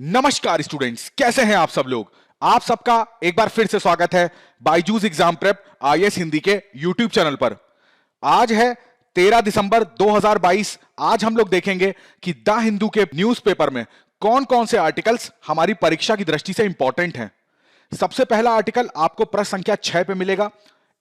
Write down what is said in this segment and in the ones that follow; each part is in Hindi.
नमस्कार स्टूडेंट्स, कैसे हैं आप सब लोग। आप सबका एक बार फिर से स्वागत है Byju's exam prep IAS Hindi के यूट्यूब चैनल पर। आज है 13 दिसंबर 2022। आज हम लोग देखेंगे कि द हिंदू के न्यूज़पेपर में कौन कौन से आर्टिकल्स हमारी परीक्षा की दृष्टि से इंपॉर्टेंट हैं। सबसे पहला आर्टिकल आपको प्रश्न संख्या 6 पे मिलेगा।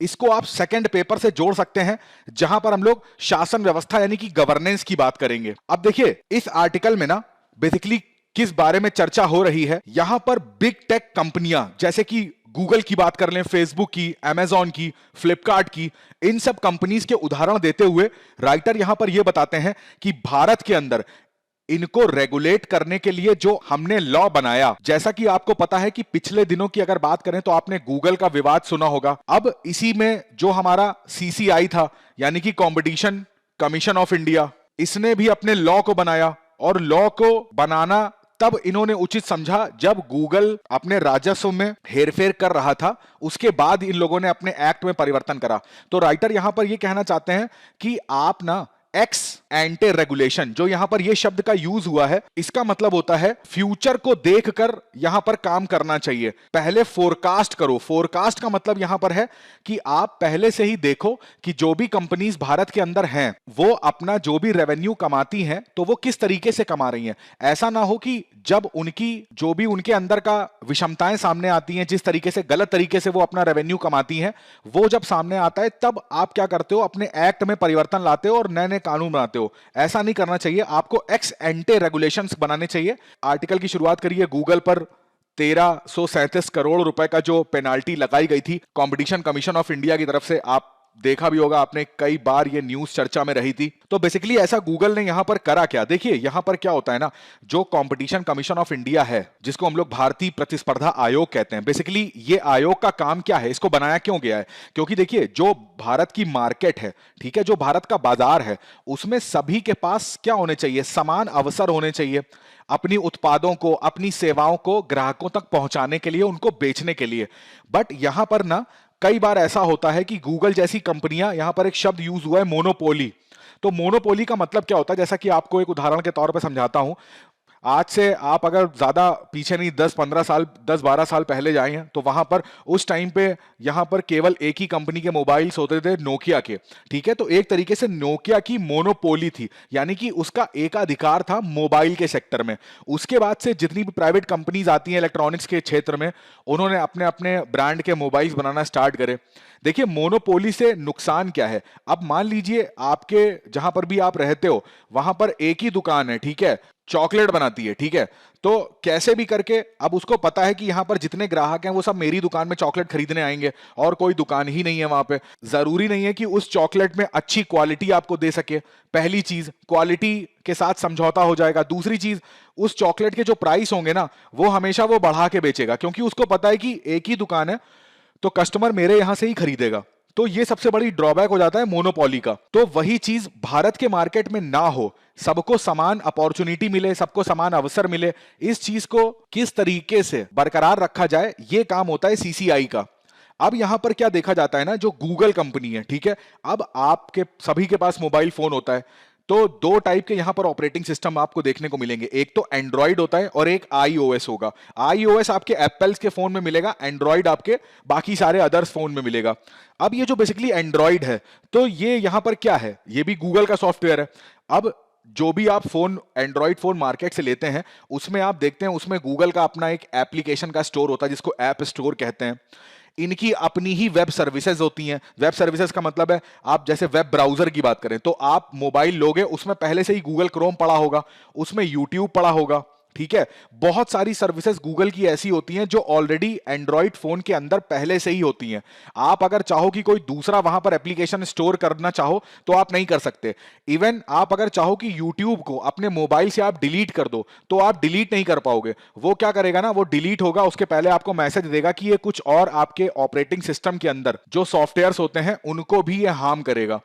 इसको आप सेकंड पेपर से जोड़ सकते हैं, जहां पर हम लोग शासन व्यवस्था यानी कि गवर्नेंस की बात करेंगे। अब देखिए, इस आर्टिकल में ना बेसिकली किस बारे में चर्चा हो रही है। यहां पर बिग टेक कंपनियां जैसे कि गूगल की बात कर लें, फेसबुक की, अमेजॉन की, फ्लिपकार्ट की, इन सब कंपनीज के उदाहरण देते हुए राइटर यहां पर यह बताते हैं कि भारत के अंदर इनको रेगुलेट करने के लिए जो हमने लॉ बनाया, जैसा कि आपको पता है कि पिछले दिनों की अगर बात करें तो आपने गूगल का विवाद सुना होगा। अब इसी में जो हमारा सीसीआई था यानी कि कंपटीशन कमीशन ऑफ इंडिया, इसने भी अपने लॉ को बनाया। और लॉ को बनाना तब इन्होंने उचित समझा जब गूगल अपने राजस्व में हेरफेर कर रहा था, उसके बाद इन लोगों ने अपने एक्ट में परिवर्तन करा। तो राइटर यहां पर यह कहना चाहते हैं कि आप ना एक्स एंटे रेगुलेशन, जो यहां पर यह शब्द का यूज हुआ है, इसका मतलब होता है फ्यूचर को देखकर यहां पर काम करना चाहिए। पहले फोरकास्ट करो। फोरकास्ट का मतलब यहां पर है कि आप पहले से ही देखो कि जो भी कंपनीज भारत के अंदर हैं वो अपना जो भी रेवेन्यू कमाती हैं तो वो किस तरीके से कमा रही हैं। ऐसा ना हो कि जब उनकी जो भी उनके अंदर का विषमताएं सामने आती हैं, जिस तरीके से गलत तरीके से वो अपना रेवेन्यू कमाती हैं, वो जब सामने आता है तब आप क्या करते हो, अपने एक्ट में परिवर्तन लाते हो और नए नए कानून बनाते हो। ऐसा नहीं करना चाहिए। आपको एक्स एंटे रेगुलेशंस बनाने चाहिए। आर्टिकल की शुरुआत करिए, गूगल पर 1337 करोड़ रुपए का जो पेनाल्टी लगाई गई थी कंपटीशन कमीशन ऑफ इंडिया की तरफ से। आप देखा भी होगा आपने, कई बार ये न्यूज चर्चा में रही थी। तो बेसिकली ऐसा गूगल ने यहां पर करा क्या, देखिए यहां पर क्या होता है ना, जो कंपटीशन कमीशन ऑफ इंडिया है, जिसको हम लोग भारतीय प्रतिस्पर्धा आयोग कहते हैं, बेसिकली ये आयोग का काम क्या है, इसको बनाया क्यों गया है। क्योंकि देखिए, जो भारत की मार्केट है, ठीक है, जो भारत का बाजार है, उसमें सभी के पास क्या होने चाहिए, समान अवसर होने चाहिए अपनी उत्पादों को, अपनी सेवाओं को ग्राहकों तक पहुंचाने के लिए, उनको बेचने के लिए। बट यहां पर ना कई बार ऐसा होता है कि गूगल जैसी कंपनियां, यहां पर एक शब्द यूज हुआ है मोनोपोली। तो मोनोपोली का मतलब क्या होता है, जैसा कि आपको एक उदाहरण के तौर पर समझाता हूं। आज से आप अगर ज्यादा पीछे नहीं, 10-15 साल, 10-12 साल पहले जाए हैं तो वहां पर उस टाइम पे यहां पर केवल एक ही कंपनी के मोबाइल्स होते थे, नोकिया के। ठीक है, तो एक तरीके से नोकिया की मोनोपोली थी, यानी कि उसका एकाधिकार था मोबाइल के सेक्टर में। उसके बाद से जितनी भी प्राइवेट कंपनीज आती हैं इलेक्ट्रॉनिक्स के क्षेत्र में, उन्होंने अपने अपने ब्रांड के मोबाइल्स बनाना स्टार्ट करे। देखिए, मोनोपोली से नुकसान क्या है। अब मान लीजिए आपके जहां पर भी आप रहते हो वहां पर एक ही दुकान है, ठीक है, चॉकलेट बनाती है, ठीक है, तो कैसे भी करके अब उसको पता है कि यहां पर जितने ग्राहक हैं वो सब मेरी दुकान में चॉकलेट खरीदने आएंगे और कोई दुकान ही नहीं है वहां पे। जरूरी नहीं है कि उस चॉकलेट में अच्छी क्वालिटी आपको दे सके। पहली चीज, क्वालिटी के साथ समझौता हो जाएगा। दूसरी चीज, उस चॉकलेट के जो प्राइस होंगे ना, वो हमेशा वो बढ़ा के बेचेगा, क्योंकि उसको पता है कि एक ही दुकान है तो कस्टमर मेरे यहां से ही खरीदेगा। तो ये सबसे बड़ी ड्रॉबैक हो जाता है मोनोपोली का। तो वही चीज भारत के मार्केट में ना हो, सबको समान अपॉर्चुनिटी मिले, सबको समान अवसर मिले, इस चीज को किस तरीके से बरकरार रखा जाए, ये काम होता है सीसीआई का। अब यहां पर क्या देखा जाता है ना, जो गूगल कंपनी है, ठीक है, अब आपके सभी के पास मोबाइल फोन होता है, तो दो टाइप के यहां पर ऑपरेटिंग सिस्टम आपको देखने को मिलेंगे। एक तो एंड्रॉइड होता है और एक आईओएस होगा। आईओएस आपके एप्पल्स के फोन में मिलेगा, एंड्रॉइड आपके बाकी सारे अदर्स फोन में मिलेगा। अब ये जो बेसिकली एंड्रॉइड है, तो ये यहां पर क्या है, ये भी गूगल का सॉफ्टवेयर है। अब जो भी आप फोन, एंड्रॉइड फोन मार्केट से लेते हैं, उसमें आप देखते हैं उसमें गूगल का अपना एक एप्लीकेशन का स्टोर होता है, जिसको ऐप स्टोर कहते हैं। इनकी अपनी ही वेब सर्विसेज होती हैं। वेब सर्विसेज का मतलब है, आप जैसे वेब ब्राउजर की बात करें तो आप मोबाइल लोगे, उसमें पहले से ही गूगल क्रोम पड़ा होगा, उसमें यूट्यूब पड़ा होगा, ठीक है। बहुत सारी सर्विसेज गूगल की ऐसी होती हैं जो ऑलरेडी एंड्रॉइड फोन के अंदर पहले से ही होती हैं। आप अगर चाहो कि कोई दूसरा वहां पर एप्लीकेशन स्टोर करना चाहो तो आप नहीं कर सकते। इवन आप अगर चाहो कि यूट्यूब को अपने मोबाइल से आप डिलीट कर दो तो आप डिलीट नहीं कर पाओगे। वो क्या करेगा ना, वो डिलीट होगा, उसके पहले आपको मैसेज देगा कि ये कुछ और आपके ऑपरेटिंग सिस्टम के अंदर जो सॉफ्टवेयर्स होते हैं उनको भी ये हार्म करेगा।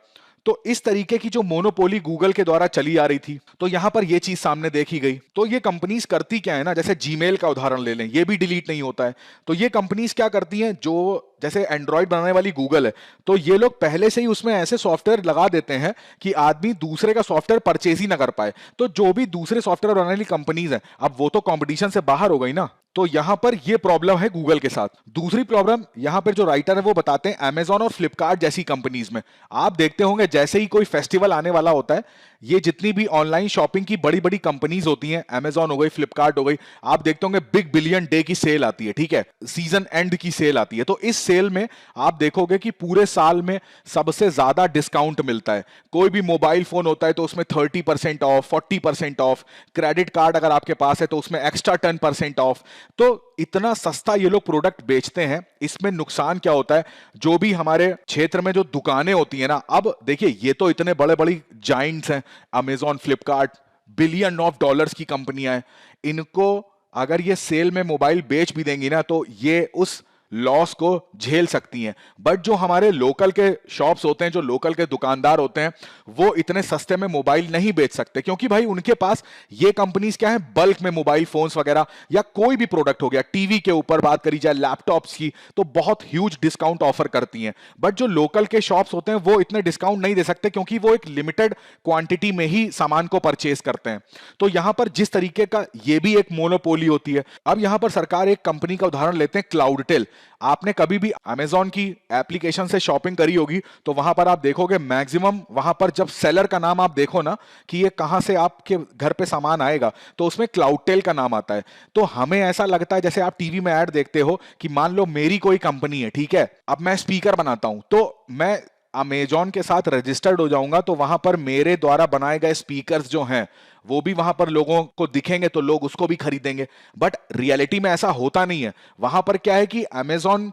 तो इस तरीके की जो मोनोपोली गूगल के द्वारा चली आ रही थी, तो यहां पर ये चीज सामने देखी गई। तो ये कंपनीज करती क्या है ना, जैसे जीमेल का उदाहरण ले लें, ये भी डिलीट नहीं होता है। तो ये कंपनीज क्या करती हैं, जो जैसे एंड्रॉइड बनाने वाली गूगल है, तो ये लोग पहले से ही उसमें ऐसे सॉफ्टवेयर लगा देते हैं कि आदमी दूसरे का सॉफ्टवेयर परचेज ही ना कर पाए। तो जो भी दूसरे सॉफ्टवेयर बनाने वाली कंपनीज हैं, अब वो तो कंपटीशन से बाहर हो गई ना। तो यहां पर ये प्रॉब्लम है गूगल के साथ। दूसरी प्रॉब्लम यहां पर जो राइटर है वो बताते हैं अमेजॉन और फ्लिपकार्ट जैसी कंपनीज में। आप देखते होंगे जैसे ही कोई फेस्टिवल आने वाला होता है, ये जितनी भी ऑनलाइन शॉपिंग की बड़ी बड़ी कंपनीज होती हैं, अमेजॉन हो गई, फ्लिपकार्ट हो गई, आप देखते होंगे बिग बिलियन डे की सेल आती है, ठीक है, सीजन एंड की सेल आती है। तो इस सेल में आप देखोगे कि पूरे साल में सबसे ज्यादा डिस्काउंट मिलता है। कोई भी मोबाइल फोन होता है तो उसमें 30% ऑफ, 40% ऑफ, क्रेडिट कार्ड अगर आपके पास है तो उसमें एक्स्ट्रा 10% ऑफ। तो इतना सस्ता ये लोग प्रोडक्ट बेचते हैं। इसमें नुकसान क्या होता है, जो भी हमारे क्षेत्र में जो दुकानें होती है ना, अब देखिए ये तो इतने बड़े बड़ी जाइंट्स हैं, Amazon, Flipkart, billion of dollars की कंपनियां हैं। इनको अगर ये सेल में मोबाइल बेच भी देंगी ना, तो ये उस लॉस को झेल सकती हैं। बट जो हमारे लोकल के शॉप्स होते हैं, जो लोकल के दुकानदार होते हैं, वो इतने सस्ते में मोबाइल नहीं बेच सकते, क्योंकि भाई उनके पास ये कंपनीज क्या है, बल्क में मोबाइल फोन्स वगैरह या कोई भी प्रोडक्ट हो गया, टीवी के ऊपर बात करी जाए, लैपटॉप्स की, तो बहुत ह्यूज डिस्काउंट ऑफर करती हैं। बट जो लोकल के शॉप्स होते हैं वो इतने डिस्काउंट नहीं दे सकते, क्योंकि वो एक लिमिटेड क्वांटिटी में ही सामान को परचेज करते हैं। तो यहां पर जिस तरीके का ये भी एक मोनोपोली होती है। अब यहां पर सरकार एक कंपनी का उदाहरण लेते हैं, क्लाउडटेल। आपने कभी भी अमेजॉन की एप्लीकेशन से शॉपिंग करी होगी, तो वहां पर आप देखोगे मैक्सिमम वहां पर जब सेलर का नाम आप देखो ना कि ये कहां से आपके घर पे सामान आएगा, तो उसमें क्लाउडटेल का नाम आता है। तो हमें ऐसा लगता है जैसे आप टीवी में ऐड देखते हो कि मान लो मेरी कोई कंपनी है, ठीक है, अब मैं स्पीकर बनाता हूं, तो मैं अमेजॉन के साथ रजिस्टर्ड हो जाऊंगा, तो वहां पर मेरे द्वारा बनाए गए स्पीकर्स जो हैं वो भी वहां पर लोगों को दिखेंगे, तो लोग उसको भी खरीदेंगे। बट रियलिटी में ऐसा होता नहीं है। वहां पर क्या है कि अमेजॉन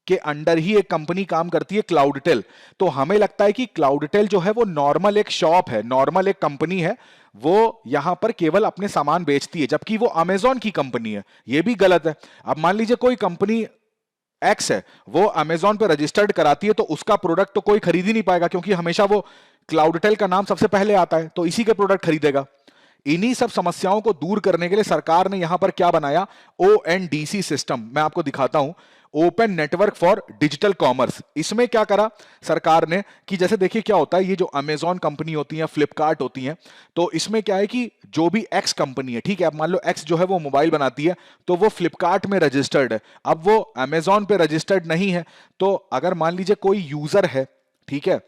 के अंडर ही एक कंपनी काम करती है, क्लाउडटेल। तो हमें लगता है कि क्लाउडटेल जो है वो नॉर्मल एक शॉप है, नॉर्मल एक कंपनी है, वो यहां पर केवल अपने सामान बेचती है, जबकि वो अमेजॉन की कंपनी है। ये भी गलत है। अब मान लीजिए कोई कंपनी एक्स है, वो अमेजॉन पे रजिस्टर्ड कराती है, तो उसका प्रोडक्ट तो कोई खरीद ही नहीं पाएगा, क्योंकि हमेशा वो क्लाउडटेल का नाम सबसे पहले आता है, तो इसी के प्रोडक्ट खरीदेगा। इन्हीं सब समस्याओं को दूर करने के लिए सरकार ने यहां पर क्या बनाया, ओएनडीसी सिस्टम। मैं आपको दिखाता हूं, open network for digital commerce. इसमें क्या करा सरकार ने कि जैसे देखिए क्या होता है, ये जो अमेजॉन कंपनी होती है, फ्लिपकार्ट होती है, तो इसमें क्या है कि जो भी एक्स कंपनी है, ठीक है, अब मान लो एक्स जो है वो मोबाइल बनाती है, तो वो फ्लिपकार्ट में रजिस्टर्ड है, अब वो अमेजॉन पे रजिस्टर्ड नहीं है। तो अगर मान लीजिए कोई यूजर है, ठीक है,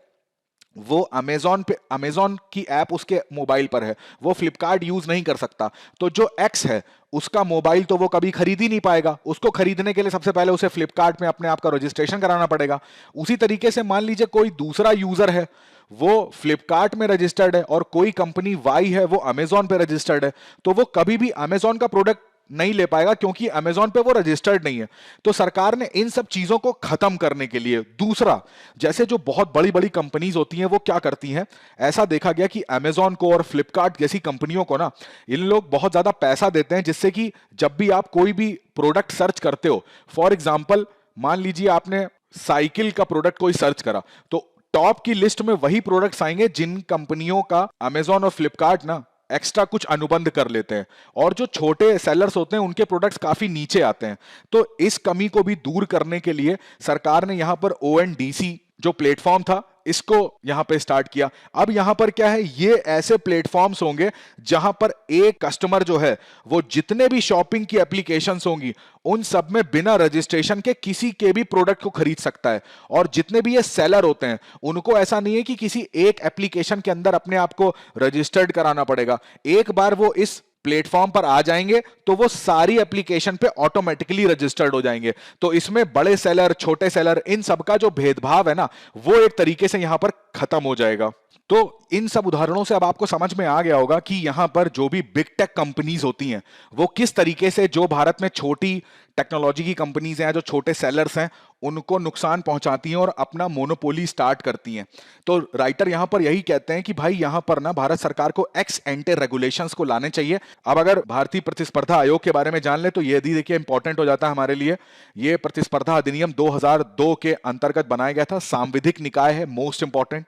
वो अमेजॉन पे, अमेजॉन की ऐप उसके मोबाइल पर है, वो फ्लिपकार्ट यूज नहीं कर सकता, तो जो एक्स है उसका मोबाइल तो वो कभी खरीद ही नहीं पाएगा। उसको खरीदने के लिए सबसे पहले उसे फ्लिपकार्ट में अपने आप का रजिस्ट्रेशन कराना पड़ेगा। उसी तरीके से मान लीजिए कोई दूसरा यूजर है, वो फ्लिपकार्ट में रजिस्टर्ड है और कोई कंपनी वाई है, वो अमेजॉन पे रजिस्टर्ड है, तो वो कभी भी अमेजॉन का प्रोडक्ट नहीं ले पाएगा, क्योंकि अमेजॉन पे वो रजिस्टर्ड नहीं है। तो सरकार ने इन सब चीजों को खत्म करने के लिए, दूसरा, जैसे जो बहुत बड़ी बड़ी कंपनीज होती हैं वो क्या करती हैं, ऐसा देखा गया कि अमेजॉन को और फ्लिपकार्ट जैसी कंपनियों को ना, इन लोग बहुत ज्यादा पैसा देते हैं, जिससे कि जब भी आप कोई भी प्रोडक्ट सर्च करते हो, फॉर एग्जाम्पल मान लीजिए आपने साइकिल का प्रोडक्ट कोई सर्च करा, तो टॉप की लिस्ट में वही प्रोडक्ट्स आएंगे जिन कंपनियों का अमेजॉन और फ्लिपकार्ट ना एक्स्ट्रा कुछ अनुबंध कर लेते हैं, और जो छोटे सेलर्स होते हैं उनके प्रोडक्ट्स काफी नीचे आते हैं। तो इस कमी को भी दूर करने के लिए सरकार ने यहां पर ओएनडीसी जो प्लेटफॉर्म था, इसको यहां पे स्टार्ट किया। अब यहां पर क्या है, ये ऐसे प्लेटफॉर्म्स होंगे जहां पर एक कस्टमर जो है वो जितने भी शॉपिंग की एप्लीकेशंस होंगी उन सब में बिना रजिस्ट्रेशन के किसी के भी प्रोडक्ट को खरीद सकता है। और जितने भी ये सेलर होते हैं उनको ऐसा नहीं है कि किसी एक एप्लीकेशन के अंदर अपने आप को रजिस्टर्ड कराना पड़ेगा। एक बार वो इस प्लेटफॉर्म पर आ जाएंगे तो वो सारी एप्लीकेशन पे ऑटोमेटिकली रजिस्टर्ड हो जाएंगे। तो इसमें बड़े सेलर, छोटे सेलर, इन सब का जो भेदभाव है ना, वो एक तरीके से यहां पर खत्म हो जाएगा। तो इन सब उदाहरणों से अब आपको समझ में आ गया होगा कि यहां पर जो भी बिग टेक कंपनीज होती हैं वो किस तरीके से, जो भारत में छोटी टेक्नोलॉजी की कंपनीज हैं, जो छोटे सेलर्स हैं, उनको नुकसान पहुंचाती हैं और अपना मोनोपोली स्टार्ट करती हैं। तो राइटर यहां पर यही कहते हैं कि भाई यहां पर ना भारत सरकार को एक्स एंटे रेगुलेशंस को लाने चाहिए। अब अगर भारतीय प्रतिस्पर्धा आयोग के बारे में जान ले तो ये भी देखिए इंपॉर्टेंट हो जाता है हमारे लिए। ये प्रतिस्पर्धा अधिनियम 2002 के अंतर्गत बनाया गया था। सांविधिक निकाय है, मोस्ट इंपॉर्टेंट।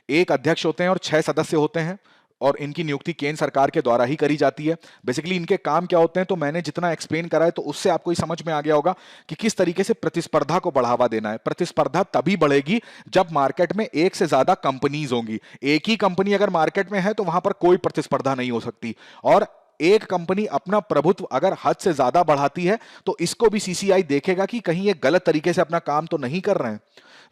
एक अध्यक्ष होते हैं और 6 सदस्य होते हैं। और इनकी नियुक्ति केंद्र सरकार के द्वारा ही करी जाती है। बेसिकली इनके काम क्या होते हैं, तो मैंने जितना एक्सप्लेन करा है तो उससे आपको ये समझ में आ गया होगा कि किस तरीके से प्रतिस्पर्धा को बढ़ावा देना है। प्रतिस्पर्धा तभी बढ़ेगी जब मार्केट में एक से ज्यादा कंपनीज होंगी। एक ही कंपनी अगर मार्केट में है तो वहां पर कोई प्रतिस्पर्धा नहीं हो सकती, और एक कंपनी अपना प्रभुत्व अगर हद से ज्यादा बढ़ाती है तो इसको भी सीसीआई देखेगा कि कहीं ये गलत तरीके से अपना काम तो नहीं कर रहे हैं।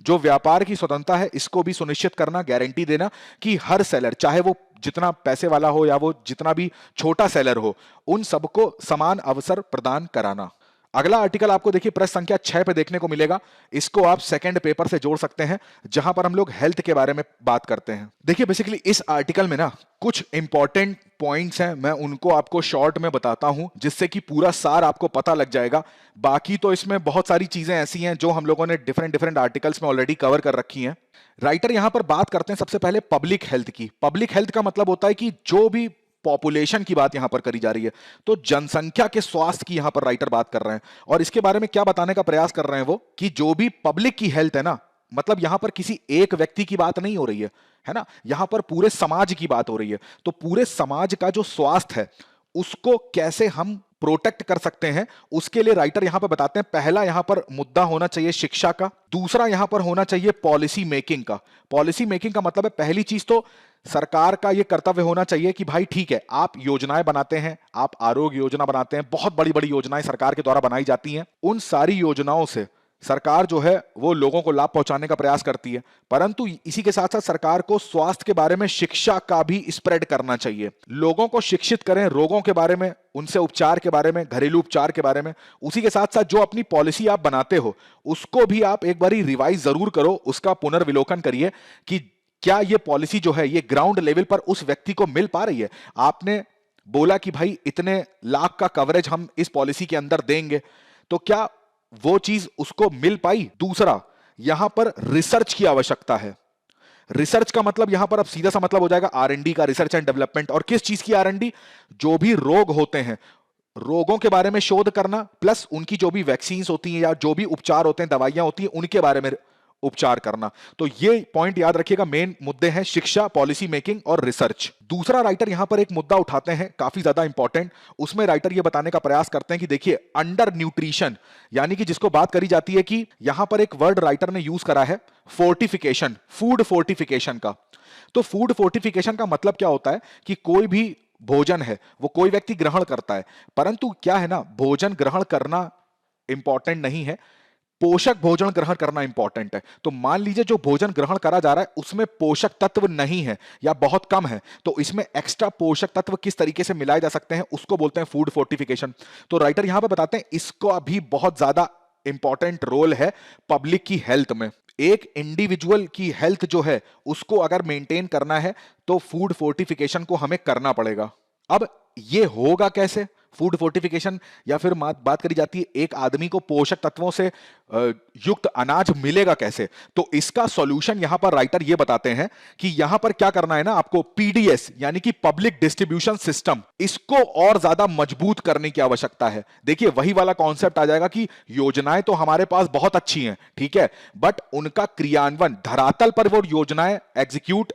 जो व्यापार की स्वतंत्रता है इसको भी सुनिश्चित करना, गारंटी देना कि हर सेलर, चाहे वो जितना पैसे वाला हो या वो जितना भी छोटा सेलर हो, उन सबको समान अवसर प्रदान कराना। अगला आर्टिकल आपको देखिए प्रश्न संख्या 6 पे देखने को मिलेगा। इसको आप सेकंड पेपर से जोड़ सकते हैं, जहां पर हम लोग हेल्थ के बारे में बात करते हैं। देखिए बेसिकली इस आर्टिकल में ना कुछ इंपॉर्टेंट पॉइंट्स हैं, मैं उनको आपको शॉर्ट में बताता हूं जिससे कि पूरा सार आपको पता लग जाएगा। बाकी तो इसमें बहुत सारी चीजें ऐसी हैं जो हम लोगों ने डिफरेंट डिफरेंट आर्टिकल्स में ऑलरेडी कवर कर रखी हैं। राइटर यहां पर बात करते हैं सबसे पहले पब्लिक हेल्थ की। पब्लिक हेल्थ का मतलब होता है कि जो भी पॉपुलेशन की बात यहां पर करी जा रही है, तो जनसंख्या के स्वास्थ्य की यहां पर राइटर बात कर रहे हैं। और इसके बारे में क्या बताने का प्रयास कर रहे हैं वो, कि जो भी पब्लिक की हेल्थ है ना, मतलब यहां पर किसी एक व्यक्ति की बात नहीं हो रही है ना, यहां पर पूरे समाज की बात हो रही है। तो पूरे समाज का जो स्वास्थ्य है उसको कैसे हम प्रोटेक्ट कर सकते हैं, उसके लिए राइटर यहां पर बताते हैं पहला यहां पर मुद्दा होना चाहिए शिक्षा का, दूसरा यहां पर होना चाहिए पॉलिसी मेकिंग का। पॉलिसी मेकिंग का मतलब है पहली चीज तो सरकार का यह कर्तव्य होना चाहिए कि भाई ठीक है, आप योजनाएं बनाते हैं, आप आरोग्य योजना बनाते हैं, बहुत बड़ी बड़ी योजनाएं सरकार के द्वारा बनाई जाती हैं। उन सारी योजनाओं से सरकार जो है वो लोगों को लाभ पहुंचाने का प्रयास करती है, परंतु इसी के साथ साथ सरकार को स्वास्थ्य के बारे में शिक्षा का भी स्प्रेड करना चाहिए। लोगों को शिक्षित करें रोगों के बारे में, उनसे उपचार के बारे में, घरेलू उपचार के बारे में। उसी के साथ साथ जो अपनी पॉलिसी आप बनाते हो उसको भी आप एक बारी रिवाइज जरूर करो, उसका पुनर्विलोकन करिए कि क्या ये पॉलिसी जो है ये ग्राउंड लेवल पर उस व्यक्ति को मिल पा रही है। आपने बोला कि भाई इतने लाख का कवरेज हम इस पॉलिसी के अंदर देंगे, तो क्या वो चीज उसको मिल पाई। दूसरा, यहां पर रिसर्च की आवश्यकता है। रिसर्च का मतलब यहां पर अब सीधा सा मतलब हो जाएगा आर&डी का, रिसर्च एंड डेवलपमेंट। और किस चीज की आर&डी, जो भी रोग होते हैं, रोगों के बारे में शोध करना, प्लस उनकी जो भी वैक्सीन होती हैं या जो भी उपचार होते हैं, दवाइयां होती हैं, उनके बारे में उपचार करना। तो ये पॉइंट याद रखिएगा, मेन मुद्दे हैं शिक्षा, पॉलिसी मेकिंग और रिसर्च। दूसरा राइटर यहां पर एक मुद्दा उठाते हैं काफी ज्यादा इंपॉर्टेंट। उसमें राइटर ये बताने का प्रयास करते हैं कि देखिए अंडर न्यूट्रिशन, यानी कि जिसको बात करी जाती है कि यहां पर एक वर्ड राइटर ने यूज करा है फोर्टिफिकेशन, फूड फोर्टिफिकेशन का। तो फूड फोर्टिफिकेशन का मतलब क्या होता है कि कोई भी भोजन है वो कोई व्यक्ति ग्रहण करता है, परंतु क्या है ना, भोजन ग्रहण करना इंपॉर्टेंट नहीं है, पोषक भोजन ग्रहण करना इंपॉर्टेंट है। तो मान लीजिए जो भोजन ग्रहण करा जा रहा है उसमें पोषक तत्व नहीं है या बहुत कम है, तो इसमें एक्स्ट्रा पोषक तत्व किस तरीके से मिलाए जा सकते हैं उसको बोलते हैं फूड फोर्टिफिकेशन। तो राइटर यहां पे बताते हैं इसको अभी बहुत ज्यादा इंपॉर्टेंट रोल है पब्लिक की हेल्थ में। एक इंडिविजुअल की हेल्थ जो है उसको अगर मेंटेन करना है तो फूड फोर्टिफिकेशन को हमें करना पड़ेगा। अब ये होगा कैसे फूड फोर्टिफिकेशन, या फिर बात करी जाती है एक आदमी को पोषक तत्वों से युक्त अनाज मिलेगा कैसे। तो इसका सॉल्यूशन यहां पर राइटर ये बताते हैं कि यहां पर क्या करना है ना, आपको पीडीएस यानी कि पब्लिक डिस्ट्रीब्यूशन सिस्टम, इसको और ज्यादा मजबूत करने की आवश्यकता है। देखिए वही वाला कॉन्सेप्ट आ जाएगा कि योजनाएं तो हमारे पास बहुत अच्छी हैं, ठीक है, बट उनका क्रियान्वयन धरातल पर वो योजनाएं एग्जीक्यूट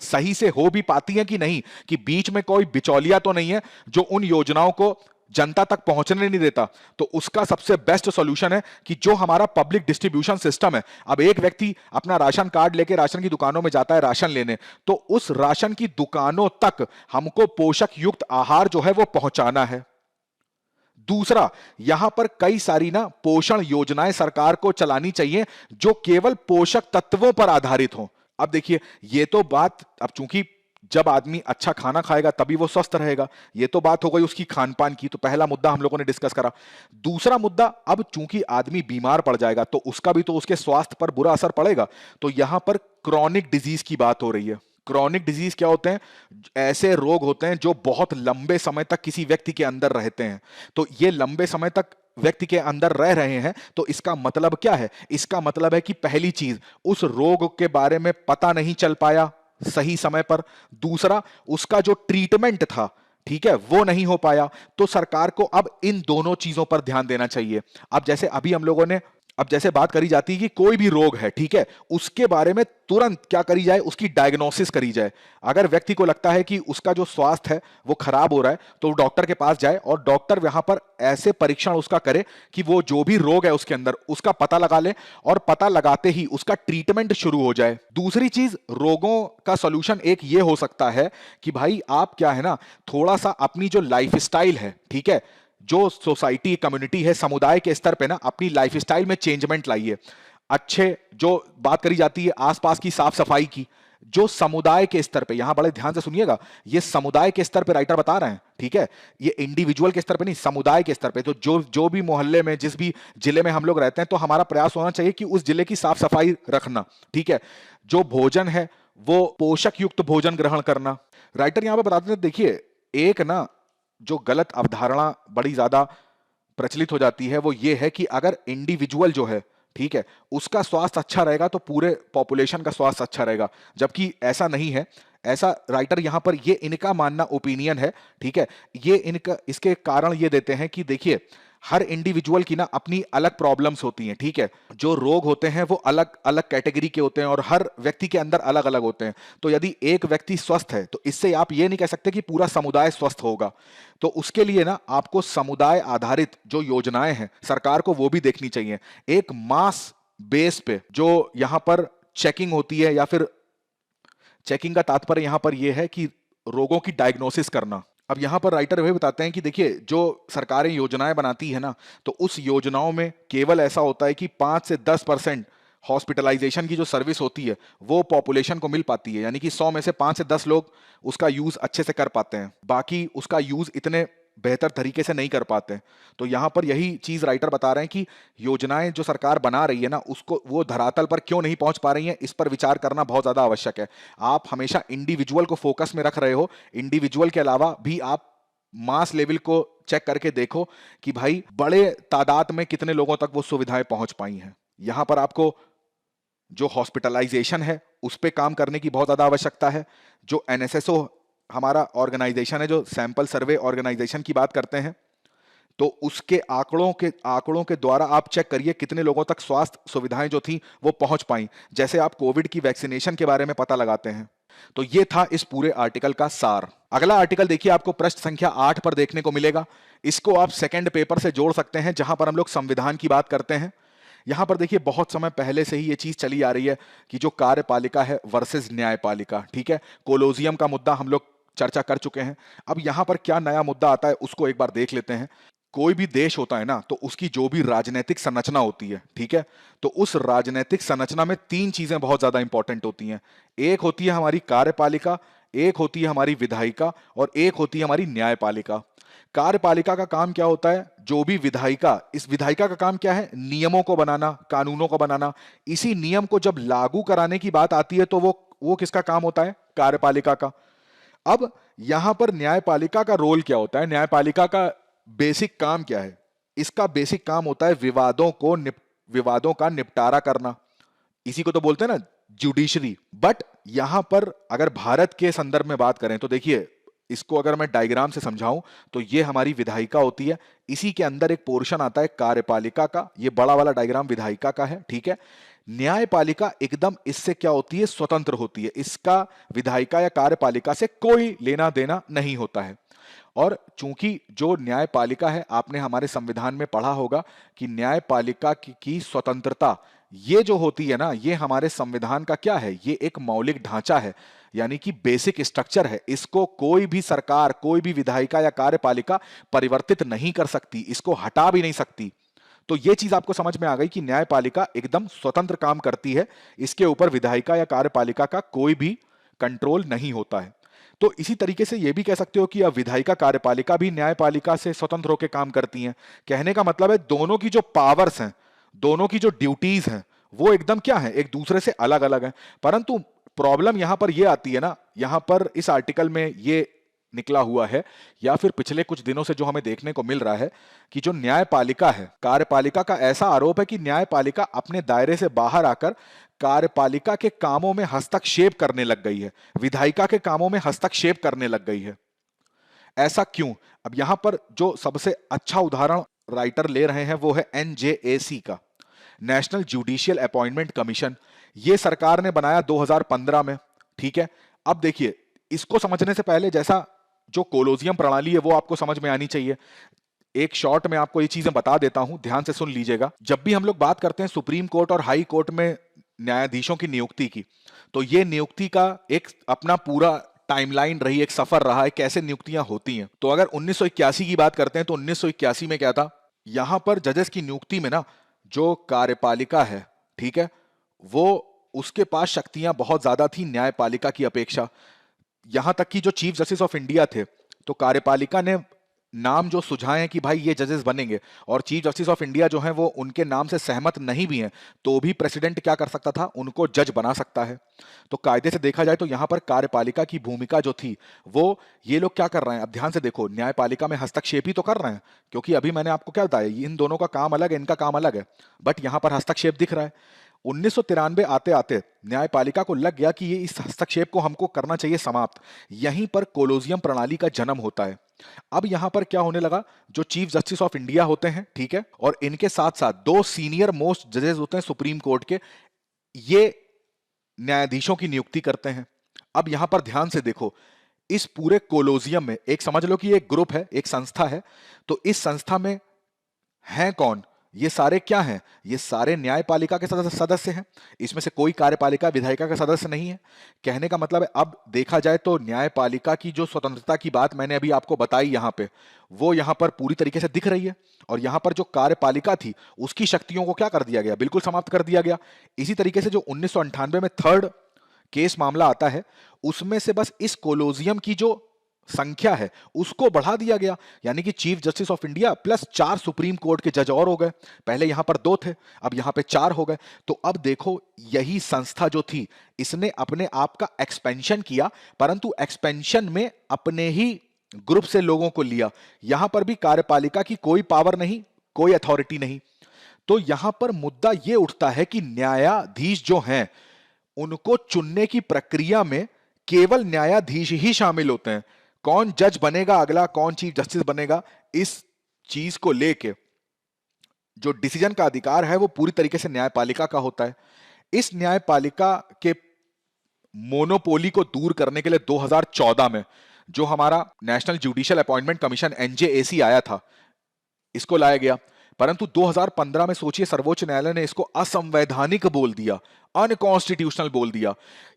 सही से हो भी पाती हैं कि नहीं, कि बीच में कोई बिचौलिया तो नहीं है जो उन योजनाओं को जनता तक पहुंचने नहीं देता। तो उसका सबसे बेस्ट सॉल्यूशन है कि जो हमारा पब्लिक डिस्ट्रीब्यूशन सिस्टम है, अब एक व्यक्ति अपना राशन कार्ड लेके राशन की दुकानों में जाता है राशन लेने, तो उस राशन की दुकानों तक हमको पोषक युक्त आहार जो है वो पहुंचाना है। दूसरा, यहां पर कई सारी ना पोषण योजनाएं सरकार को चलानी चाहिए जो केवल पोषक तत्वों पर आधारित हो। अब देखिए ये तो बात, अब चूंकि जब आदमी अच्छा खाना खाएगा तभी वो स्वस्थ रहेगा, ये तो बात हो गई उसकी खान पान की, तो पहला मुद्दा हम लोगों ने डिस्कस करा। दूसरा मुद्दा, अब चूंकि आदमी बीमार पड़ जाएगा तो उसका भी तो उसके स्वास्थ्य पर बुरा असर पड़ेगा। तो यहां पर क्रॉनिक डिजीज की बात हो रही है। क्रॉनिक डिजीज क्या होते हैं, ऐसे रोग होते हैं जो बहुत लंबे समय तक किसी व्यक्ति के अंदर रहते हैं। तो ये लंबे समय तक व्यक्ति के अंदर रह रहे हैं, तो इसका मतलब क्या है, इसका मतलब है कि पहली चीज उस रोग के बारे में पता नहीं चल पाया सही समय पर। दूसरा, उसका जो ट्रीटमेंट था, ठीक है, वो नहीं हो पाया। तो सरकार को अब इन दोनों चीजों पर ध्यान देना चाहिए। अब जैसे अभी हम लोगों ने अब जैसे बात करी जाती है कि कोई भी रोग है, ठीक है, उसके बारे में तुरंत क्या करी जाए, उसकी डायग्नोसिस करी जाए। अगर व्यक्ति को लगता है कि उसका जो स्वास्थ्य है वो खराब हो रहा है, तो डॉक्टर के पास जाए और डॉक्टर वहां पर ऐसे परीक्षण उसका करे कि वो जो भी रोग है उसके अंदर उसका पता लगा ले, और पता लगाते ही उसका ट्रीटमेंट शुरू हो जाए। दूसरी चीज, रोगों का सॉल्यूशन एक ये हो सकता है कि भाई आप क्या है ना, थोड़ा सा अपनी जो लाइफ स्टाइल है, ठीक है, जो सोसाइटी कम्युनिटी है, समुदाय के स्तर पे ना अपनी लाइफस्टाइल में चेंजमेंट लाइए। अच्छे, जो बात करी जाती है आसपास की साफ सफाई की, जो समुदाय के स्तर पे, यहां बड़े ध्यान से सुनिएगा, ये समुदाय के स्तर पे राइटर बता रहे हैं, ठीक है, ये इंडिविजुअल के स्तर पे नहीं, समुदाय के स्तर पे। तो जो जो भी मोहल्ले में, जिस भी जिले में हम लोग रहते हैं, तो हमारा प्रयास होना चाहिए कि उस जिले की साफ सफाई रखना, ठीक है। जो भोजन है वो पोषक युक्त भोजन ग्रहण करना। राइटर यहां पर बताते हैं, देखिए, एक ना जो गलत अवधारणा बड़ी ज्यादा प्रचलित हो जाती है वो ये है कि अगर इंडिविजुअल जो है, ठीक है, उसका स्वास्थ्य अच्छा रहेगा तो पूरे पॉपुलेशन का स्वास्थ्य अच्छा रहेगा, जबकि ऐसा नहीं है। ऐसा राइटर यहां पर ये इनका मानना, ओपिनियन है, ठीक है, ये इनका, इसके कारण ये देते हैं कि देखिए, हर इंडिविजुअल की ना अपनी अलग प्रॉब्लम्स होती हैं, ठीक है, जो रोग होते हैं वो अलग अलग कैटेगरी के होते हैं और हर व्यक्ति के अंदर अलग अलग होते हैं। तो यदि एक व्यक्ति स्वस्थ है तो इससे आप ये नहीं कह सकते कि पूरा समुदाय स्वस्थ होगा। तो उसके लिए ना आपको समुदाय आधारित जो योजनाएं हैं सरकार को वो भी देखनी चाहिए, एक मास बेस पे जो यहां पर चेकिंग होती है, या फिर चेकिंग का तात्पर्य यहां पर यह है कि रोगों की डायग्नोसिस करना। अब यहां पर राइटर वही बताते हैं कि देखिए, जो सरकारें योजनाएं बनाती है ना, तो उस योजनाओं में केवल ऐसा होता है कि 5 से 10% हॉस्पिटलाइजेशन की जो सर्विस होती है वो पॉपुलेशन को मिल पाती है, यानी कि 100 में से 5 से 10 लोग उसका यूज अच्छे से कर पाते हैं, बाकी उसका यूज इतने बेहतर तरीके से नहीं कर पाते हैं। तो यहां पर यही चीज राइटर बता रहे हैं कि योजनाएं जो सरकार बना रही है ना, उसको वो धरातल पर क्यों नहीं पहुंच पा रही हैं, इस पर विचार करना बहुत ज्यादा आवश्यक है। आप हमेशा इंडिविजुअल को फोकस में रख रहे हो, इंडिविजुअल के अलावा भी आप मास लेवल को चेक करके देखो कि भाई बड़े तादाद में कितने लोगों तक वो सुविधाएं पहुंच पाई हैं। यहां पर आपको जो हॉस्पिटलाइजेशन है उस पे काम करने की बहुत ज्यादा आवश्यकता है। जो एनएसएसओ हमारा ऑर्गेनाइजेशन है, जो सैंपल सर्वे ऑर्गेनाइजेशन की बात करते हैं, तो उसके आंकड़ों के द्वारा आप चेक करिए कितने लोगों तक स्वास्थ्य सुविधाएं जो थी वो पहुंच पाई, जैसे आप कोविड की वैक्सीनेशन के बारे में पता लगाते हैं। तो ये था इस पूरे आर्टिकल का सार। अगला आर्टिकल देखिए, आपको पृष्ठ संख्या 8 पर देखने को मिलेगा। इसको आप सेकंड पेपर से जोड़ सकते हैं, जहां पर हम लोग संविधान की बात करते हैं। यहां पर देखिए, बहुत समय पहले से ही ये चीज चली आ रही है कि जो कार्यपालिका है वर्सेस न्यायपालिका, ठीक है, कोलोजियम का मुद्दा हम लोग चर्चा कर चुके हैं। अब यहां पर क्या नया मुद्दा आता है उसको एक बार देख लेते हैं। कोई भी देश होता है ना, तो उसकी जो भी राजनीतिक संरचना होती है, ठीक है, तो उस राजनीतिक संरचना में 3 चीजें बहुत ज्यादा इंपॉर्टेंट होती हैं। एक होती है हमारी कार्यपालिका, एक होती है हमारी विधायिका, और एक होती है हमारी न्यायपालिका। कार्यपालिका का काम क्या होता है, जो भी विधायिका, इस विधायिका का काम क्या है, नियमों को बनाना, कानूनों को बनाना। इसी नियम को जब लागू कराने की बात आती है तो वो किसका काम होता है, कार्यपालिका का। अब यहां पर न्यायपालिका का रोल क्या होता है, न्यायपालिका का बेसिक काम क्या है? इसका बेसिक काम होता है विवादों का निपटारा करना। इसी को तो बोलते हैं ना जुडिशरी। बट यहां पर अगर भारत के संदर्भ में बात करें तो देखिए, इसको अगर मैं डायग्राम से समझाऊं तो ये हमारी विधायिका होती है, इसी के अंदर एक पोर्शन आता है कार्यपालिका का, ये बड़ा वाला डायग्राम विधायिका का है, ठीक है। न्यायपालिका एकदम इससे क्या होती है, स्वतंत्र होती है, इसका विधायिका या कार्यपालिका से कोई लेना देना नहीं होता है। और चूंकि जो न्यायपालिका है, आपने हमारे संविधान में पढ़ा होगा कि न्यायपालिका की स्वतंत्रता ये जो होती है ना, ये हमारे संविधान का क्या है, ये एक मौलिक ढांचा है, यानी कि बेसिक स्ट्रक्चर है। इसको कोई भी सरकार, कोई भी विधायिका या कार्यपालिका परिवर्तित नहीं कर सकती, इसको हटा भी नहीं सकती। तो ये चीज आपको समझ में आ गई कि न्यायपालिका एकदम स्वतंत्र काम करती है, इसके ऊपर विधायिका या कार्यपालिका का कोई भी कंट्रोल नहीं होता है। तो इसी तरीके से यह भी कह सकते हो कि अब विधायिका कार्यपालिका भी न्यायपालिका से स्वतंत्र होकर काम करती हैं। कहने का मतलब है दोनों की जो पावर्स हैं, दोनों की जो ड्यूटीज हैं, वो एकदम क्या है, एक दूसरे से अलग अलग हैं। परंतु प्रॉब्लम यहां पर यह आती है ना, यहां पर इस आर्टिकल में ये निकला हुआ है, या फिर पिछले कुछ दिनों से जो हमें देखने को मिल रहा है कि जो न्यायपालिका है, कार्यपालिका का ऐसा आरोप है कि न्यायपालिका अपने दायरे से बाहर आकर कार्यपालिका के कामों में हस्तक्षेप करने लग गई है, विधायिका के कामों में हस्तक्षेप करने लग गई है। ऐसा क्यों? अब यहां पर जो सबसे अच्छा उदाहरण राइटर ले रहे हैं वो है एनजेएसी का। नेशनल जुडिशियल अपॉइंटमेंट कमीशन, ये सरकार ने बनाया 2015 में, ठीक है। अब देखिए, इसको समझने से पहले जैसा जो कोलोजियम प्रणाली है वो आपको समझ में आनी चाहिए। एक शॉर्ट में आपको ये चीजें बता देता हूं, ध्यान से सुन लीजिएगा। जब भी हम लोग बात करते हैं सुप्रीम कोर्ट और हाई कोर्ट में न्यायाधीशों की नियुक्ति की, तो ये नियुक्ति का एक अपना पूरा टाइमलाइन रही, एक सफर रहा है कैसे नियुक्तियां होती हैं। तो अगर 1981 की बात करते हैं तो 1981 में क्या था, यहां पर जजेस की नियुक्ति में ना जो कार्यपालिका है, ठीक है, वो उसके पास शक्तियां बहुत ज्यादा थी न्यायपालिका की अपेक्षा। यहां तक कि जो चीफ जस्टिस ऑफ इंडिया थे, तो कार्यपालिका ने नाम जो सुझाए हैं कि भाई ये जजेस बनेंगे, और चीफ जस्टिस ऑफ इंडिया जो हैं वो उनके नाम से सहमत नहीं भी हैं, तो भी प्रेसिडेंट क्या कर सकता था, उनको जज बना सकता है। तो कायदे से देखा जाए तो यहां पर कार्यपालिका की भूमिका जो थी वो, ये लोग क्या कर रहे हैं, अब ध्यान से देखो, न्यायपालिका में हस्तक्षेप ही तो कर रहे हैं, क्योंकि अभी मैंने आपको क्या बताया, इन दोनों का काम अलग है, इनका काम अलग है, बट यहां पर हस्तक्षेप दिख रहा है। 1993 आते आते न्यायपालिका को लग गया कि ये इस हस्तक्षेप को हमको करना चाहिए समाप्त। यहीं पर कोलोजियम प्रणाली का जन्म होता है। अब यहां पर क्या होने लगा, जो चीफ जस्टिस ऑफ इंडिया होते हैं, ठीक है, और इनके साथ साथ दो सीनियर मोस्ट जजेस होते हैं सुप्रीम कोर्ट के, ये न्यायाधीशों की नियुक्ति करते हैं। अब यहां पर ध्यान से देखो, इस पूरे कोलोजियम में एक समझ लो कि एक ग्रुप है, एक संस्था है, तो इस संस्था में हैं कौन, ये सारे क्या हैं, ये सारे न्यायपालिका के सदस्य हैं। इसमें से कोई कार्यपालिका विधायिका का सदस्य नहीं है। कहने का मतलब है, अब देखा जाए तो न्यायपालिका की जो स्वतंत्रता की बात मैंने अभी आपको बताई यहां पे, वो यहां पर पूरी तरीके से दिख रही है। और यहां पर जो कार्यपालिका थी उसकी शक्तियों को क्या कर दिया गया, बिल्कुल समाप्त कर दिया गया। इसी तरीके से जो 1998 में थर्ड केस मामला आता है, उसमें से बस इस कोलोजियम की जो संख्या है उसको बढ़ा दिया गया, यानी कि chief justice of India plus 4 supreme court के जज और हो गए। पहले यहां पर 2 थे, अब यहां पे 4 हो गए। तो अब देखो, यही संस्था जो थी, इसने अपने आप का एक्सपेंशन किया, परंतु एक्सपेंशन में अपने ही ग्रुप से लोगों को लिया। यहां पर भी कार्यपालिका की कोई पावर नहीं, कोई अथॉरिटी नहीं। तो यहां पर मुद्दा यह उठता है कि न्यायाधीश जो हैं, उनको चुनने की प्रक्रिया में केवल न्यायाधीश ही शामिल होते हैं। कौन जज बनेगा अगला, कौन चीफ जस्टिस बनेगा, इस चीज को लेके जो डिसीजन का अधिकार है वो पूरी तरीके से न्यायपालिका का होता है। इस न्यायपालिका के मोनोपोली को दूर करने के लिए 2014 में जो हमारा national judicial appointment commission NJAC आया था, इसको लाया गया। परंतु 2015 में सोचिए, सर्वोच्च न्यायालय ने इसको असंवैधानिक बोल दिया, अनकॉन्स्टिट्यूशनल बोल दिया।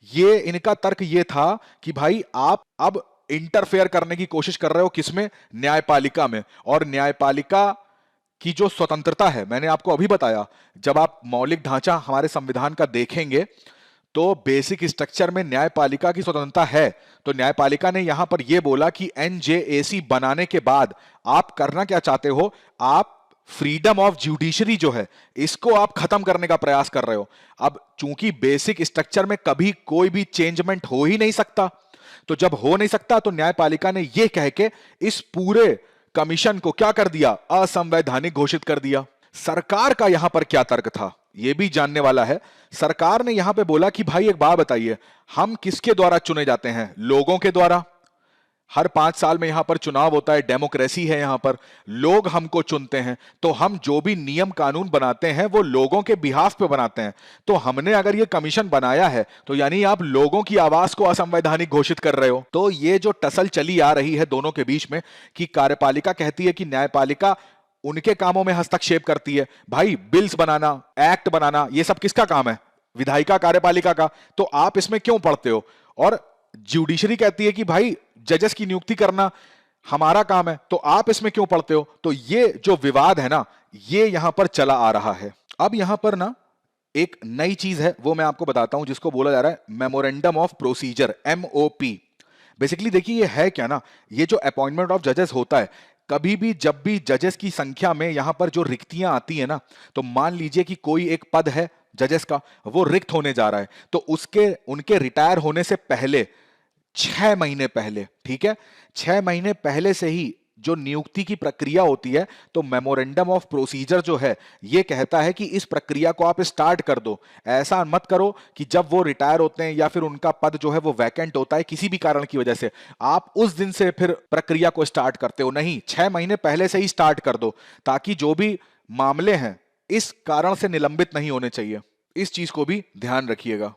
ये इनका तर्क ये था कि भाई आप अब इंटरफेयर करने की कोशिश कर रहे हो, किसमें, न्यायपालिका में। और न्यायपालिका की जो स्वतंत्रता है, मैंने आपको अभी बताया, जब आप मौलिक ढांचा हमारे संविधान का देखेंगे तो बेसिक स्ट्रक्चर में न्यायपालिका की स्वतंत्रता है। तो न्यायपालिका ने यहां पर यह बोला कि एनजेएसी बनाने के बाद आप करना क्या चाहते हो, आप फ्रीडम ऑफ जुडिशरी जो है इसको आप खत्म करने का प्रयास कर रहे हो। अब चूंकि बेसिक स्ट्रक्चर में कभी कोई भी चेंजमेंट हो ही नहीं सकता, तो जब हो नहीं सकता तो न्यायपालिका ने यह कह के इस पूरे कमीशन को क्या कर दिया, असंवैधानिक घोषित कर दिया। सरकार का यहां पर क्या तर्क था, यह भी जानने वाला है। सरकार ने यहां पे बोला कि भाई एक बात बताइए, हम किसके द्वारा चुने जाते हैं, लोगों के द्वारा। हर 5 साल में यहां पर चुनाव होता है, डेमोक्रेसी है, यहां पर लोग हमको चुनते हैं, तो हम जो भी नियम कानून बनाते हैं वो लोगों के बिहाफ पे बनाते हैं। तो हमने अगर ये कमीशन बनाया है तो यानी आप लोगों की आवाज को असंवैधानिक घोषित कर रहे हो। तो ये जो टसल चली आ रही है दोनों के बीच में कि कार्यपालिका कहती है कि न्यायपालिका उनके कामों में हस्तक्षेप करती है, भाई बिल्स बनाना, एक्ट बनाना, ये सब किसका काम है, विधायिका कार्यपालिका का, तो आप इसमें क्यों पढ़ते हो। और जुडिशरी कहती है कि भाई जजेस की नियुक्ति करना हमारा काम है, तो आप इसमें क्यों पढ़ते हो। तो ये जो विवाद है ना, ये यहां पर चला आ रहा है। अब यहां पर ना एक नई चीज है, वो मैं आपको बताता हूं, जिसको बोला जा रहा है memorandum of procedure, MOP. Basically देखिए ये है क्या ना, ये जो अपॉइंटमेंट ऑफ जजेस होता है, कभी भी जब भी जजेस की संख्या में यहां पर जो रिक्तियां आती है ना, तो मान लीजिए कि कोई एक पद है जजेस का, वो रिक्त होने जा रहा है, तो उसके उनके रिटायर होने से पहले 6 महीने पहले, ठीक है, 6 महीने पहले से ही जो नियुक्ति की प्रक्रिया होती है, तो मेमोरेंडम ऑफ प्रोसीजर जो है ये कहता है कि इस प्रक्रिया को आप स्टार्ट कर दो। ऐसा मत करो कि जब वो रिटायर होते हैं या फिर उनका पद जो है वो वैकेंट होता है किसी भी कारण की वजह से, आप उस दिन से फिर प्रक्रिया को स्टार्ट करते हो। नहीं, 6 महीने पहले से ही स्टार्ट कर दो, ताकि जो भी मामले हैं इस कारण से निलंबित नहीं होने चाहिए। इस चीज को भी ध्यान रखिएगा।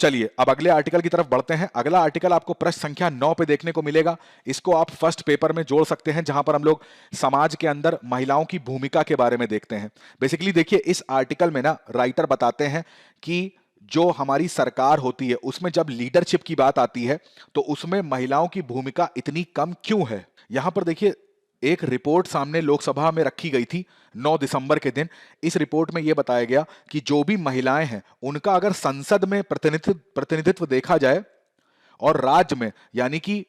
चलिए अब अगले आर्टिकल की तरफ बढ़ते हैं। अगला आर्टिकल आपको पृष्ठ संख्या 9 पे देखने को मिलेगा। इसको आप फर्स्ट पेपर में जोड़ सकते हैं, जहां पर हम लोग समाज के अंदर महिलाओं की भूमिका के बारे में देखते हैं। बेसिकली देखिए, इस आर्टिकल में ना राइटर बताते हैं कि जो हमारी सरकार होती है उसमें जब लीडरशिप की बात आती है तो उसमें महिलाओं की भूमिका इतनी कम क्यों है। यहां पर देखिए, एक रिपोर्ट सामने लोकसभा में रखी गई थी 9 दिसंबर के दिन। इस रिपोर्ट में यह बताया गया कि जो भी महिलाएं हैं उनका अगर संसद में प्रतिनिधित्व देखा जाए और राज्य में, यानी कि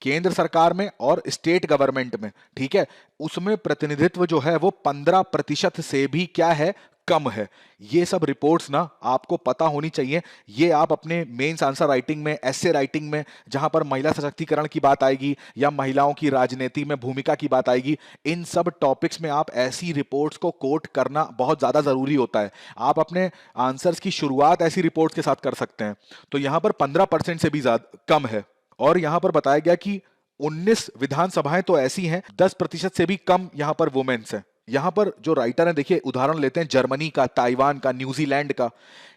केंद्र सरकार में और स्टेट गवर्नमेंट में, ठीक है, उसमें प्रतिनिधित्व जो है वो 15% से भी क्या है, कम है। ये सब रिपोर्ट्स ना आपको पता होनी चाहिए। ये आप अपने मेंस आंसर राइटिंग में, एस्से राइटिंग में, जहां पर महिला सशक्तिकरण की बात आएगी या महिलाओं की राजनीति में भूमिका की बात आएगी, इन सब टॉपिक्स में आप ऐसी रिपोर्ट्स को कोट करना बहुत ज्यादा जरूरी होता है। आप अपने आंसर्स की शुरुआत ऐसी रिपोर्ट्स के साथ कर सकते हैं। तो यहां पर 15% से भी ज्यादा कम है। और यहां पर बताया गया कि 19 विधानसभाएं तो ऐसी हैं, 10% से भी कम यहां पर वुमेन्स हैं। यहां पर जो राइटर है, देखिए उदाहरण लेते हैं जर्मनी का, ताइवान का, न्यूजीलैंड का।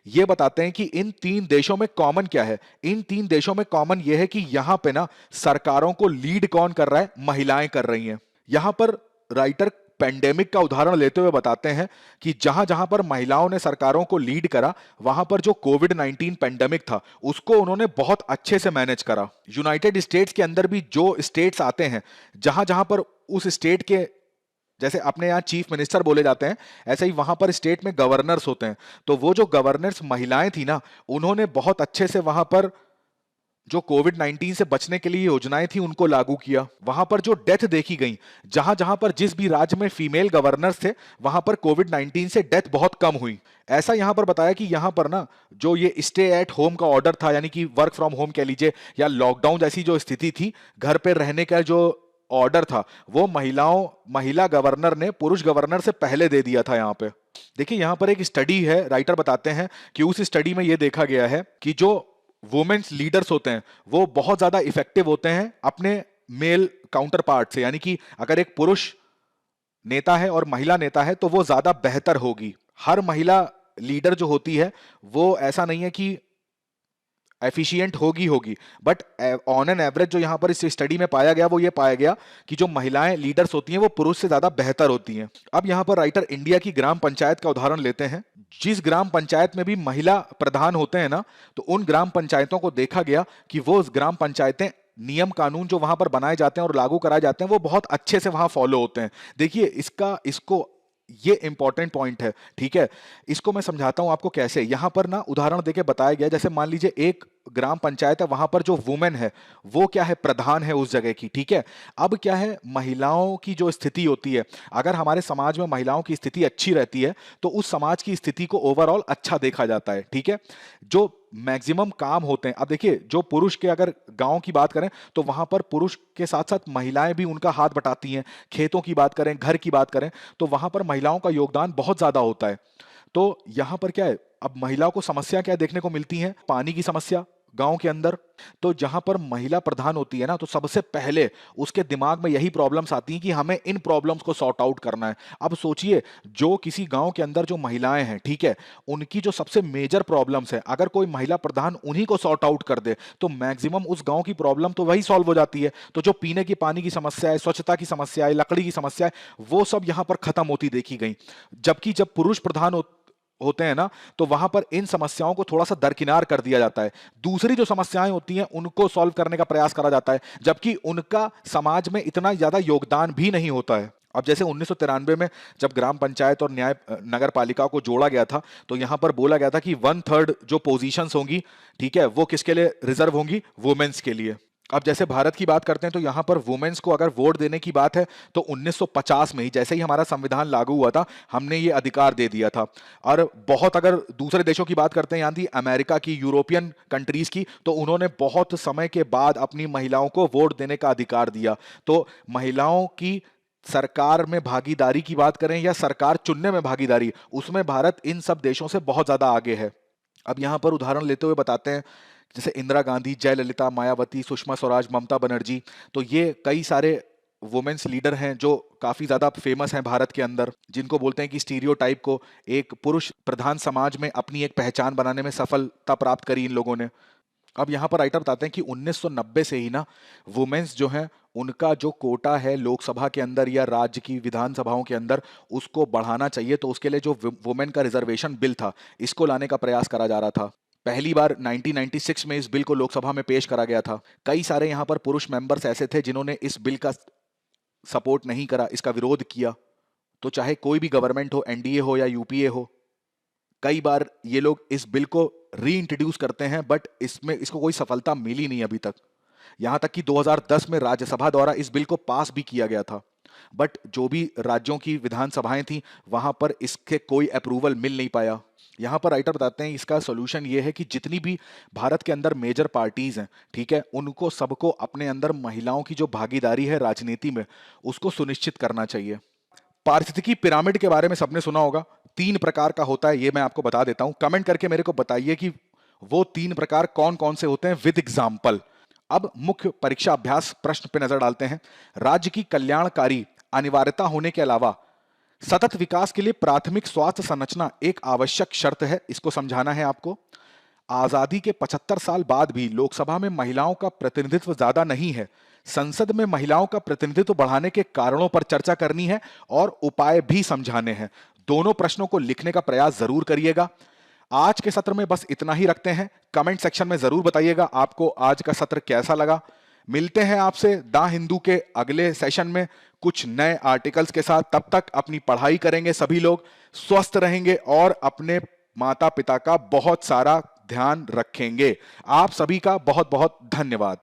ये बताते हैं कि इन 3 देशों में कॉमन क्या है। इन 3 देशों में कॉमन ये है कि यहां पे ना सरकारों को लीड कौन कर रहा है, महिलाएं कर रही हैं। यहां पर राइटर पेंडेमिक का उदाहरण लेते हुए बताते हैं कि जहां जहां पर महिलाओं ने सरकारों को लीड करा, वहां पर जो कोविड-19 पेंडेमिक था उसको उन्होंने बहुत अच्छे से मैनेज करा। यूनाइटेड स्टेट्स के अंदर भी जो स्टेट्स आते हैं, जहां जहां पर उस स्टेट के, जैसे अपने यहाँ चीफ मिनिस्टर बोले जाते हैं, ऐसे ही वहां पर स्टेट में गवर्नर्स होते हैं। तो वो जो गवर्नर्स महिलाएं थी ना, उन्होंने बहुत अच्छे से वहां पर जो कोविड-19 से बचने के लिए योजनाएं थी उनको लागू किया। वहां पर जो डेथ देखी गई, जहां जहां पर जिस भी राज्य में फीमेल गवर्नर्स थे, वहां पर कोविड-19 से डेथ बहुत कम हुई। ऐसा यहां पर बताया कि यहां पर ना जो ये स्टे एट होम का ऑर्डर था, यानी कि वर्क फ्रॉम होम कह लीजिए, या लॉकडाउन जैसी जो स्थिति थी, घर पे रहने का जो ऑर्डर था, वो महिला गवर्नर ने पुरुष गवर्नर से पहले दे दिया था। यहां पे देखिए, यहां पर एक स्टडी है, राइटर बताते हैं कि उस स्टडी में यह देखा गया है कि जो वुमेन्स लीडर्स होते हैं वो बहुत ज्यादा इफेक्टिव होते हैं अपने मेल काउंटर पार्ट से। यानी कि अगर एक पुरुष नेता है और महिला नेता है तो वो ज्यादा बेहतर होगी। हर महिला लीडर जो होती है वो ऐसा नहीं है कि एफिशिएंट होगी, बट ऑन एन एवरेज जो यहां पर इस स्टडी में पाया गया वो ये पाया गया कि जो महिलाएं लीडर्स होती हैं वो पुरुष से ज्यादा बेहतर होती हैं। अब यहां पर राइटर इंडिया की ग्राम पंचायत का उदाहरण लेते हैं। जिस ग्राम पंचायत में भी महिला प्रधान होते हैं ना, तो उन ग्राम पंचायतों को देखा गया कि वो ग्राम पंचायतें, नियम कानून जो वहां पर बनाए जाते हैं और लागू कराए जाते हैं वो बहुत अच्छे से वहां फॉलो होते हैं। देखिए इसको ये इंपॉर्टेंट पॉइंट है, ठीक है। इसको मैं समझाता हूं आपको कैसे। यहां पर ना उदाहरण देके बताया गया, जैसे मान लीजिए एक ग्राम पंचायत है, वहां पर जो वुमेन है वो क्या है, प्रधान है उस जगह की, ठीक है। अब क्या है, महिलाओं की जो स्थिति होती है, अगर हमारे समाज में महिलाओं की स्थिति अच्छी रहती है तो उस समाज की स्थिति को ओवरऑल अच्छा देखा जाता है, ठीक है। जो मैक्सिमम काम होते हैं, अब देखिए जो पुरुष के, अगर गांव की बात करें तो वहां पर पुरुष के साथ साथ महिलाएं भी उनका हाथ बटाती हैं। खेतों की बात करें, घर की बात करें, तो वहां पर महिलाओं का योगदान बहुत ज्यादा होता है। तो यहां पर क्या है, अब महिलाओं को समस्या क्या देखने को मिलती है, पानी की समस्या गांव के अंदर। तो जहां पर महिला प्रधान होती है ना, तो सबसे पहले उसके दिमाग में यही प्रॉब्लम्स आती हैं कि हमें इन प्रॉब्लम्स को सॉर्ट आउट करना है। अब सोचिए, जो किसी गांव के अंदर जो महिलाएं हैं, ठीक है, उनकी जो सबसे मेजर प्रॉब्लम्स है, अगर कोई महिला प्रधान उन्हीं को सॉर्ट आउट कर दे तो मैक्सिमम उस गांव की प्रॉब्लम तो वही सॉल्व हो जाती है। तो जो पीने की पानी की समस्या है, स्वच्छता की समस्या है, लकड़ी की समस्या है, वो सब यहां पर खत्म होती देखी गई। जबकि जब पुरुष प्रधान होते हैं ना, तो वहां पर इन समस्याओं को थोड़ा सा दरकिनार कर दिया जाता है। दूसरी जो समस्याएं होती हैं उनको सॉल्व करने का प्रयास करा जाता है, जबकि उनका समाज में इतना ज्यादा योगदान भी नहीं होता है। अब जैसे 1993 में जब ग्राम पंचायत और न्याय नगर पालिका को जोड़ा गया था, तो यहां पर बोला गया था कि 1/3 जो पोजीशंस होंगी, ठीक है, वो किसके लिए रिजर्व होंगी, वुमेन्स के लिए। अब जैसे भारत की बात करते हैं तो यहां पर वुमेन्स को अगर वोट देने की बात है तो 1950 में ही, जैसे ही हमारा संविधान लागू हुआ था, हमने ये अधिकार दे दिया था। और बहुत, अगर दूसरे देशों की बात करते हैं, यानी अमेरिका की, यूरोपियन कंट्रीज की, तो उन्होंने बहुत समय के बाद अपनी महिलाओं को वोट देने का अधिकार दिया। तो महिलाओं की सरकार में भागीदारी की बात करें या सरकार चुनने में भागीदारी, उसमें भारत इन सब देशों से बहुत ज्यादा आगे है। अब यहां पर उदाहरण लेते हुए बताते हैं, जैसे इंदिरा गांधी, जयललिता, मायावती, सुषमा स्वराज, ममता बनर्जी, तो ये कई सारे वुमेन्स लीडर हैं जो काफी ज्यादा फेमस हैं भारत के अंदर, जिनको बोलते हैं कि स्टीरियोटाइप को एक पुरुष प्रधान समाज में अपनी एक पहचान बनाने में सफलता प्राप्त करी इन लोगों ने। अब यहाँ पर राइटर बताते हैं कि 1990 से ही ना वुमेन्स जो हैं उनका जो कोटा है लोकसभा के अंदर या राज्य की विधानसभाओं के अंदर, उसको बढ़ाना चाहिए। तो उसके लिए जो वुमेन का रिजर्वेशन बिल था, इसको लाने का प्रयास करा जा रहा था। पहली बार 1996 में इस बिल को लोकसभा में पेश करा गया था। कई सारे यहाँ पर पुरुष मेंबर्स ऐसे थे जिन्होंने इस बिल का सपोर्ट नहीं करा, इसका विरोध किया। तो चाहे कोई भी गवर्नमेंट हो, एनडीए हो या यूपीए हो, कई बार ये लोग इस बिल को री इंट्रोड्यूस करते हैं, बट इसको कोई सफलता मिली नहीं अभी तक। यहां तक कि 2010 में राज्यसभा द्वारा इस बिल को पास भी किया गया था, बट जो भी राज्यों की विधानसभाएं थी वहां पर इसके कोई अप्रूवल मिल नहीं पाया। यहां पर राइटर बताते हैं इसका सॉल्यूशन ये है कि जितनी भी भारत के अंदर मेजर पार्टीज हैं, ठीक है, उनको सबको अपने अंदर महिलाओं की जो भागीदारी है राजनीति में, उसको सुनिश्चित करना चाहिए। पारिस्थितिकी पिरामिड के बारे में सबने सुना होगा, 3 प्रकार का होता है, ये मैं आपको बता देता हूं। कमेंट करके मेरे को बताइए कि वो 3 प्रकार कौन कौन से होते हैं विद एग्जाम्पल। अब मुख्य परीक्षा अभ्यास प्रश्न पे नजर डालते हैं। राज्य की कल्याणकारी अनिवार्यता होने के अलावा सतत विकास के लिए प्राथमिक स्वास्थ्य संरचना एक आवश्यक शर्त है, इसको समझाना है आपको। आजादी के 75 साल बाद भी लोकसभा में महिलाओं का प्रतिनिधित्व ज्यादा नहीं है। संसद में महिलाओं का प्रतिनिधित्व बढ़ाने के कारणों पर चर्चा करनी है और उपाय भी समझाने हैं। दोनों प्रश्नों को लिखने का प्रयास जरूर करिएगा। आज के सत्र में बस इतना ही रखते हैं। कमेंट सेक्शन में जरूर बताइएगा आपको आज का सत्र कैसा लगा। मिलते हैं आपसे द हिंदू के अगले सेशन में कुछ नए आर्टिकल्स के साथ। तब तक अपनी पढ़ाई करेंगे, सभी लोग स्वस्थ रहेंगे और अपने माता पिता का बहुत सारा ध्यान रखेंगे। आप सभी का बहुत बहुत धन्यवाद।